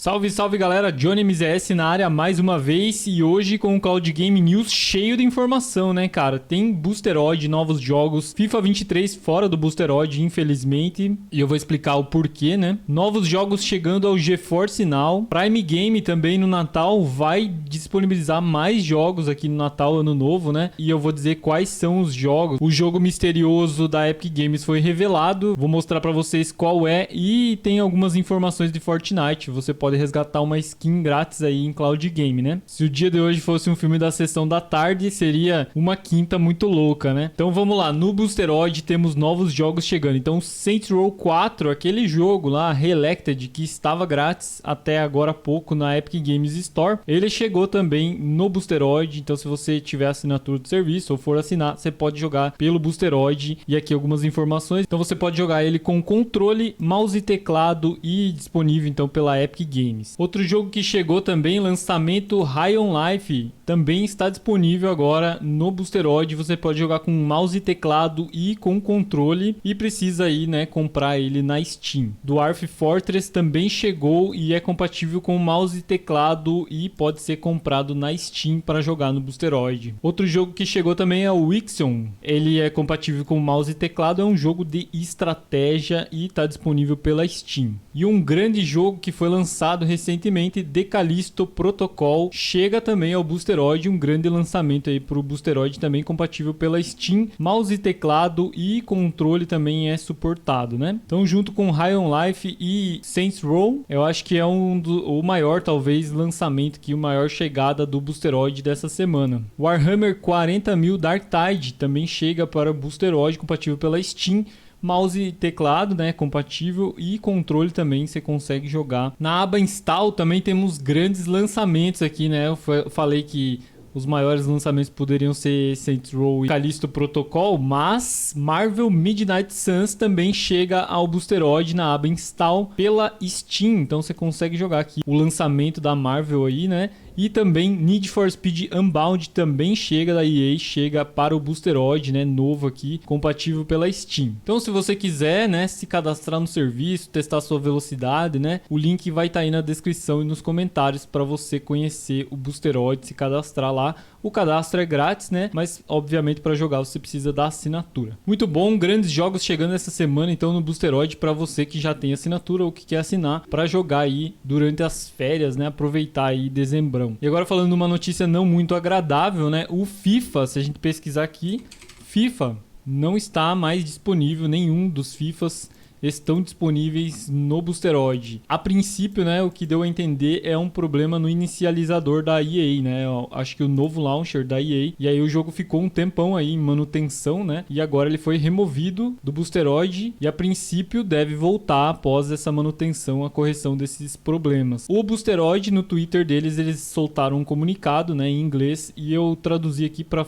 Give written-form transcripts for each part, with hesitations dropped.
Salve, salve galera, Johnny MZS na área mais uma vez e hoje com o Cloud Game News cheio de informação, né, cara? Tem Boosteroid, novos jogos, FIFA 23 fora do Boosteroid, infelizmente, e eu vou explicar o porquê, né? Novos jogos chegando ao GeForce Now, Prime Game também no Natal vai disponibilizar mais jogos aqui no Natal, Ano Novo, né? E eu vou dizer quais são os jogos. O jogo misterioso da Epic Games foi revelado, vou mostrar pra vocês qual é e tem algumas informações de Fortnite, você pode resgatar uma skin grátis aí em Cloud Game, né? Se o dia de hoje fosse um filme da sessão da tarde, seria uma quinta muito louca, né? Então vamos lá, no Boosteroid temos novos jogos chegando. Então Saints Row 4, aquele jogo lá, Reelected, que estava grátis até agora há pouco na Epic Games Store, ele chegou também no Boosteroid. Então se você tiver assinatura do serviço ou for assinar, você pode jogar pelo Boosteroid. E aqui algumas informações. Então você pode jogar ele com controle, mouse e teclado e disponível então pela Epic Games. Outro jogo que chegou também, lançamento High on Life, também está disponível agora no Boosteroid. Você pode jogar com mouse e teclado e com controle e precisa aí, né, comprar ele na Steam. Dwarf Fortress também chegou e é compatível com mouse e teclado e pode ser comprado na Steam para jogar no Boosteroid. Outro jogo que chegou também é o Ixion. Ele é compatível com mouse e teclado, é um jogo de estratégia e está disponível pela Steam. E um grande jogo que foi lançado recentemente, The Callisto Protocol, chega também ao Boosteroid, um grande lançamento aí pro Boosteroid, também compatível pela Steam, mouse e teclado e controle também é suportado, né? Então junto com High on Life e Saints Row, eu acho que é o maior talvez lançamento aqui, o maior chegada do Boosteroid dessa semana. Warhammer 40.000 Dark Tide também chega para o Boosteroid, compatível pela Steam, mouse e teclado, né, compatível e controle também você consegue jogar. Na aba Install também temos grandes lançamentos aqui, né? Eu falei que os maiores lançamentos poderiam ser Saints Row e Callisto Protocol, mas Marvel Midnight Suns também chega ao Boosteroid na aba Install pela Steam. Então você consegue jogar aqui o lançamento da Marvel aí, né? E também Need for Speed Unbound também chega da EA, chega para o Boosteroid, né, novo aqui, compatível pela Steam. Então se você quiser, né, se cadastrar no serviço, testar sua velocidade, né, o link vai estar aí na descrição e nos comentários para você conhecer o Boosteroid, se cadastrar lá. O cadastro é grátis, né, mas obviamente para jogar você precisa da assinatura. Muito bom, grandes jogos chegando essa semana então no Boosteroid para você que já tem assinatura ou que quer assinar para jogar aí durante as férias, né, aproveitar aí dezembro. E agora falando de uma notícia não muito agradável, né? O FIFA, se a gente pesquisar aqui, FIFA não está mais disponível, nenhum dos FIFAs estão disponíveis no Boosteroid. A princípio, né, o que deu a entender é um problema no inicializador da EA, né? Eu acho que o novo launcher da EA. E aí o jogo ficou um tempão aí em manutenção, né? E agora ele foi removido do Boosteroid e a princípio deve voltar após essa manutenção, a correção desses problemas. O Boosteroid, no Twitter deles, eles soltaram um comunicado, né, em inglês e eu traduzi aqui para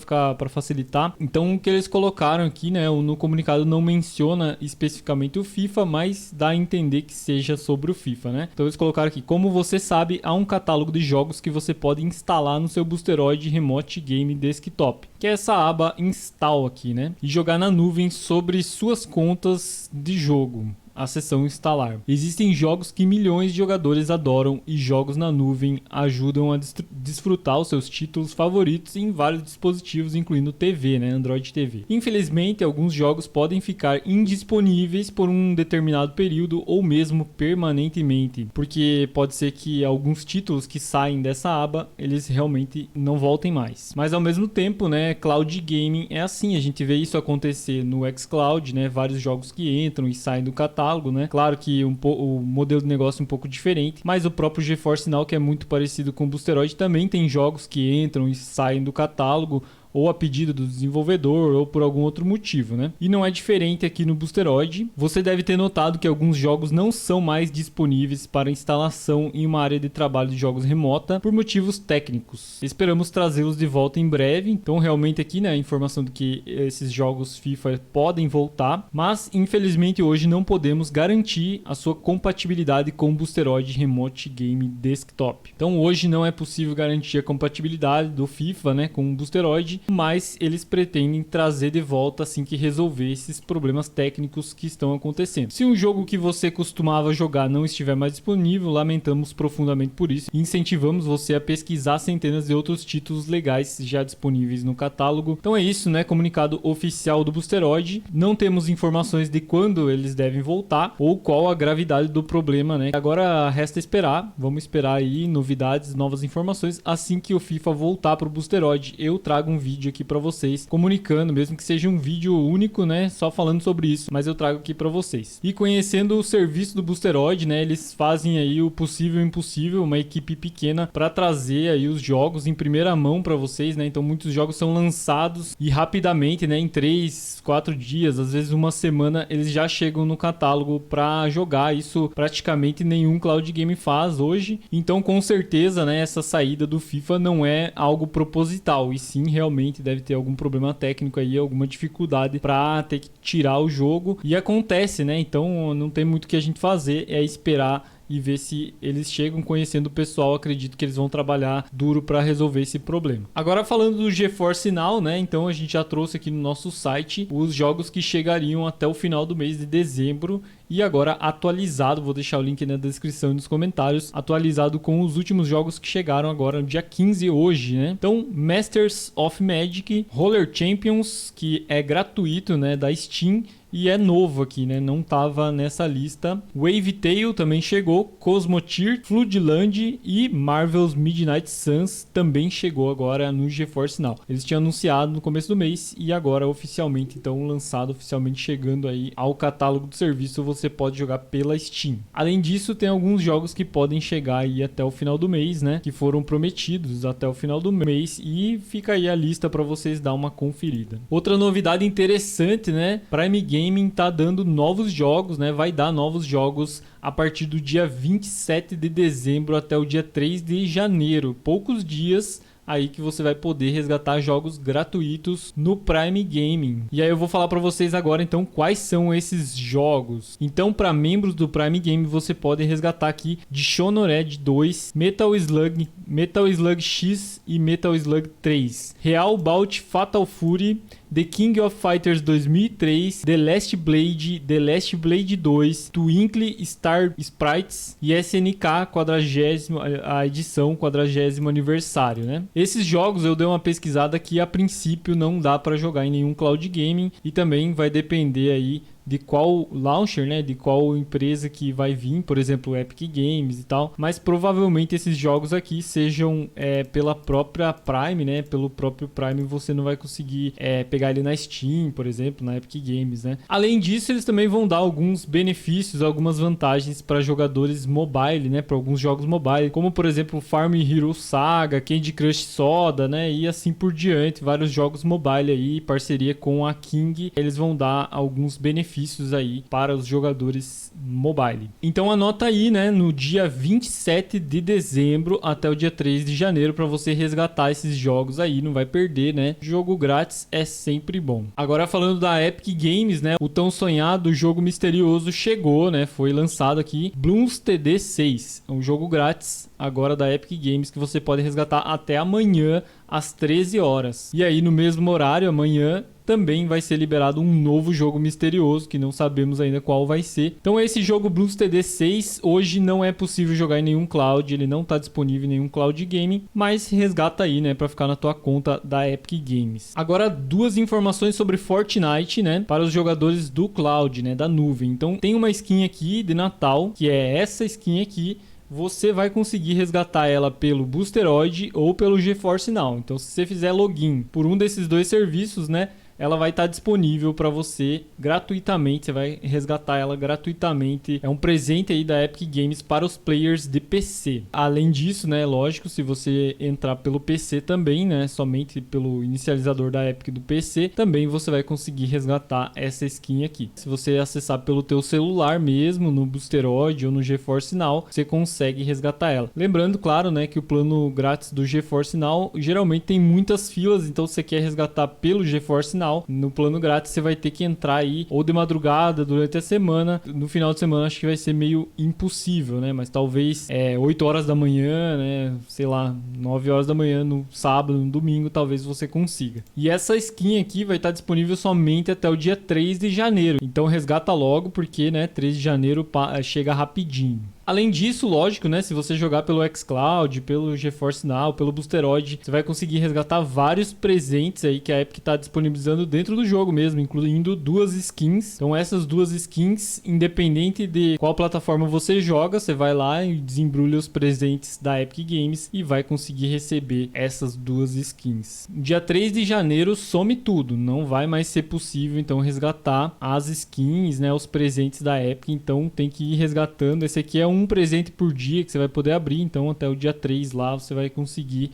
facilitar. Então o que eles colocaram aqui, né, no comunicado não menciona especificamente o FIFA, mas dá a entender que seja sobre o FIFA, né? Então eles colocaram aqui, como você sabe, há um catálogo de jogos que você pode instalar no seu Boosteroid Remote Game Desktop, que é essa aba Install aqui, né? E jogar na nuvem sobre suas contas de jogo. A seção instalar. Existem jogos que milhões de jogadores adoram e jogos na nuvem ajudam a desfrutar os seus títulos favoritos em vários dispositivos, incluindo TV, né, Android TV. Infelizmente, alguns jogos podem ficar indisponíveis por um determinado período ou mesmo permanentemente, porque pode ser que alguns títulos que saem dessa aba, eles realmente não voltem mais. Mas ao mesmo tempo, né, Cloud Gaming é assim, a gente vê isso acontecer no xCloud, né, vários jogos que entram e saem do catálogo, né? Claro que o modelo de negócio é um pouco diferente, mas o próprio GeForce Now, que é muito parecido com o Boosteroid, também tem jogos que entram e saem do catálogo ou a pedido do desenvolvedor ou por algum outro motivo, né? E não é diferente aqui no Boosteroid. Você deve ter notado que alguns jogos não são mais disponíveis para instalação em uma área de trabalho de jogos remota por motivos técnicos. Esperamos trazê-los de volta em breve. Então realmente aqui, né, a informação de que esses jogos FIFA podem voltar, mas infelizmente hoje não podemos garantir a sua compatibilidade com o Boosteroid Remote Game Desktop. Então hoje não é possível garantir a compatibilidade do FIFA, né, com o Boosteroid. mas eles pretendem trazer de volta assim que resolver esses problemas técnicos que estão acontecendo. Se um jogo que você costumava jogar não estiver mais disponível, lamentamos profundamente por isso e incentivamos você a pesquisar centenas de outros títulos legais já disponíveis no catálogo. Então é isso, né? Comunicado oficial do Boosteroid. Não temos informações de quando eles devem voltar ou qual a gravidade do problema, né? Agora resta esperar. Vamos esperar aí novidades, novas informações assim que o FIFA voltar pro Boosteroid. Eu trago um vídeo aqui para vocês comunicando, mesmo que seja um vídeo único, né? Só falando sobre isso, mas eu trago aqui para vocês. E conhecendo o serviço do Boosteroid, né? Eles fazem aí o possível e impossível, uma equipe pequena para trazer aí os jogos em primeira mão para vocês, né? Então muitos jogos são lançados e rapidamente, né? Em 3, 4 dias, às vezes uma semana, eles já chegam no catálogo para jogar. Isso praticamente nenhum cloud game faz hoje. Então com certeza, né? Essa saída do FIFA não é algo proposital e sim realmente deve ter algum problema técnico aí, alguma dificuldade para ter que tirar o jogo e acontece, né? Então não tem muito o que a gente fazer, é esperar e ver se eles chegam. Conhecendo o pessoal, acredito que eles vão trabalhar duro para resolver esse problema. Agora falando do GeForce Now, né? Então a gente já trouxe aqui no nosso site os jogos que chegariam até o final do mês de dezembro e agora atualizado, vou deixar o link na descrição e nos comentários, atualizado com os últimos jogos que chegaram agora no dia 15 hoje, né? Então, Masters of Magic, Roller Champions, que é gratuito, né, da Steam, e é novo aqui, né? Não tava nessa lista. Wave Tale também chegou. Cosmotier, Floodland e Marvel's Midnight Suns também chegou agora no GeForce Now. Eles tinham anunciado no começo do mês e agora oficialmente, então lançado, oficialmente chegando aí ao catálogo do serviço, você pode jogar pela Steam. Além disso, tem alguns jogos que podem chegar aí até o final do mês, né? Que foram prometidos até o final do mês e fica aí a lista para vocês dar uma conferida. Outra novidade interessante, né? Prime Gaming tá dando novos jogos, né? Vai dar novos jogos a partir do dia 27 de dezembro até o dia 3 de janeiro. Poucos dias aí que você vai poder resgatar jogos gratuitos no Prime Gaming. E aí eu vou falar para vocês agora então quais são esses jogos. Então, para membros do Prime Gaming, você pode resgatar aqui Dishonored 2, Metal Slug, Metal Slug X e Metal Slug 3, Real Bout Fatal Fury, The King of Fighters 2003, The Last Blade 2, Twinkle Star Sprites e SNK 40º, a edição 40º aniversário, né? Esses jogos eu dei uma pesquisada que a princípio não dá para jogar em nenhum cloud gaming e também vai depender aí de qual launcher, né, de qual empresa que vai vir, por exemplo, Epic Games e tal, mas provavelmente esses jogos aqui sejam pela própria Prime, né, pelo próprio Prime você não vai conseguir pegar ele na Steam, por exemplo, na Epic Games, né. Além disso, eles também vão dar alguns benefícios, algumas vantagens para jogadores mobile, né, para alguns jogos mobile, como por exemplo Farm Hero Saga, Candy Crush Soda, né, e assim por diante, vários jogos mobile aí, parceria com a King, eles vão dar alguns benefícios aí para os jogadores mobile. Então anota aí, né, no dia 27 de dezembro até o dia 3 de janeiro para você resgatar esses jogos aí, não vai perder, né? Jogo grátis é sempre bom. Agora falando da Epic Games, né, o tão sonhado jogo misterioso chegou, né? Foi lançado aqui, Bloons TD 6, é um jogo grátis agora da Epic Games que você pode resgatar até amanhã às 13 horas. E aí no mesmo horário, amanhã, também vai ser liberado um novo jogo misterioso, que não sabemos ainda qual vai ser. Então esse jogo Bloons TD 6 hoje não é possível jogar em nenhum cloud, ele não está disponível em nenhum cloud gaming, mas resgata aí, né, para ficar na tua conta da Epic Games. Agora duas informações sobre Fortnite, né, para os jogadores do cloud, né, da nuvem. Então tem uma skin aqui de Natal, que é essa skin aqui. Você vai conseguir resgatar ela pelo Boosteroid ou pelo GeForce Now. Então se você fizer login por um desses dois serviços, né, ela vai estar disponível para você gratuitamente, você vai resgatar ela gratuitamente. É um presente aí da Epic Games para os players de PC. Além disso, né, lógico, se você entrar pelo PC também, né, somente pelo inicializador da Epic do PC, também você vai conseguir resgatar essa skin aqui. Se você acessar pelo teu celular mesmo, no Boosteroid ou no GeForce Now, você consegue resgatar ela. Lembrando, claro, né, que o plano grátis do GeForce Now geralmente tem muitas filas, então se você quer resgatar pelo GeForce Now, final. No plano grátis você vai ter que entrar aí ou de madrugada durante a semana. No final de semana acho que vai ser meio impossível, né? Mas talvez 8 horas da manhã, né? Sei lá, 9 horas da manhã no sábado, no domingo, talvez você consiga. E essa skin aqui vai estar disponível somente até o dia 3 de janeiro. Então resgata logo porque, né, 3 de janeiro chega rapidinho. Além disso, lógico, né, se você jogar pelo xCloud, pelo GeForce Now, pelo Boosteroid, você vai conseguir resgatar vários presentes aí que a Epic está disponibilizando dentro do jogo mesmo, incluindo 2 skins. Então essas 2 skins, independente de qual plataforma você joga, você vai lá e desembrulha os presentes da Epic Games e vai conseguir receber essas 2 skins. Dia 3 de janeiro some tudo, não vai mais ser possível então resgatar as skins, né, os presentes da Epic, então tem que ir resgatando. Esse aqui é um presente por dia que você vai poder abrir, então até o dia 3 lá você vai conseguir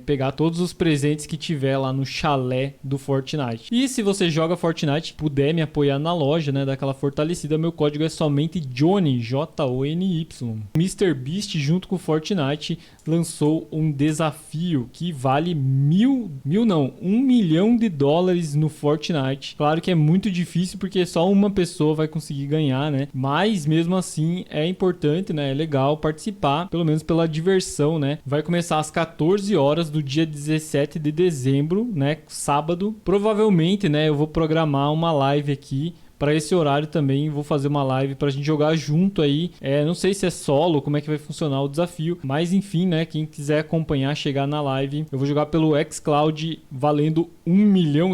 pegar todos os presentes que tiver lá no chalé do Fortnite. E se você joga Fortnite, puder me apoiar na loja, né, daquela fortalecida, meu código é somente Johnny, Jony. MrBeast junto com o Fortnite lançou um desafio que vale $1 milhão no Fortnite. Claro que é muito difícil porque só uma pessoa vai conseguir ganhar, né, mas mesmo assim é importante, né? É legal participar, pelo menos pela diversão, né? Vai começar às 14 horas do dia 17 de dezembro, né? Sábado. Provavelmente, né, eu vou programar uma live aqui para esse horário também. Vou fazer uma live pra gente jogar junto aí. Não sei se é solo, como é que vai funcionar o desafio, mas enfim, né, quem quiser acompanhar, chegar na live, eu vou jogar pelo xCloud valendo $1 milhão.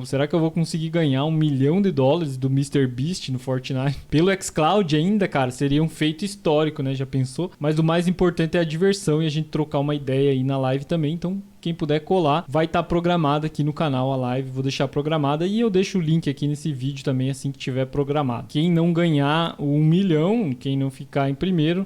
Será que eu vou conseguir ganhar $1 milhão do MrBeast no Fortnite? Pelo xCloud ainda, cara, seria um feito histórico, né? Já pensou? Mas o mais importante é a diversão e a gente trocar uma ideia aí na live também. Então, quem puder colar, vai estar programada aqui no canal a live. Vou deixar programada e eu deixo o link aqui nesse vídeo também assim que tiver programado. Quem não ganhar o 1 milhão, quem não ficar em primeiro,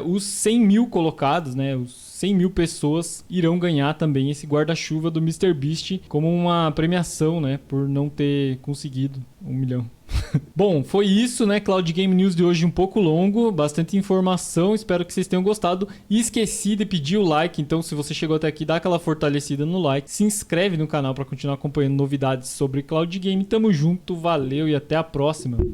os 100 mil colocados, né? Os 100 mil pessoas irão ganhar também esse guarda-chuva do MrBeast como uma premiação, né? Por não ter conseguido 1 milhão. Bom, foi isso, né? Cloud Game News de hoje um pouco longo, bastante informação, espero que vocês tenham gostado. E esqueci de pedir o like, então se você chegou até aqui, dá aquela fortalecida no like, se inscreve no canal para continuar acompanhando novidades sobre Cloud Game. Tamo junto, valeu e até a próxima.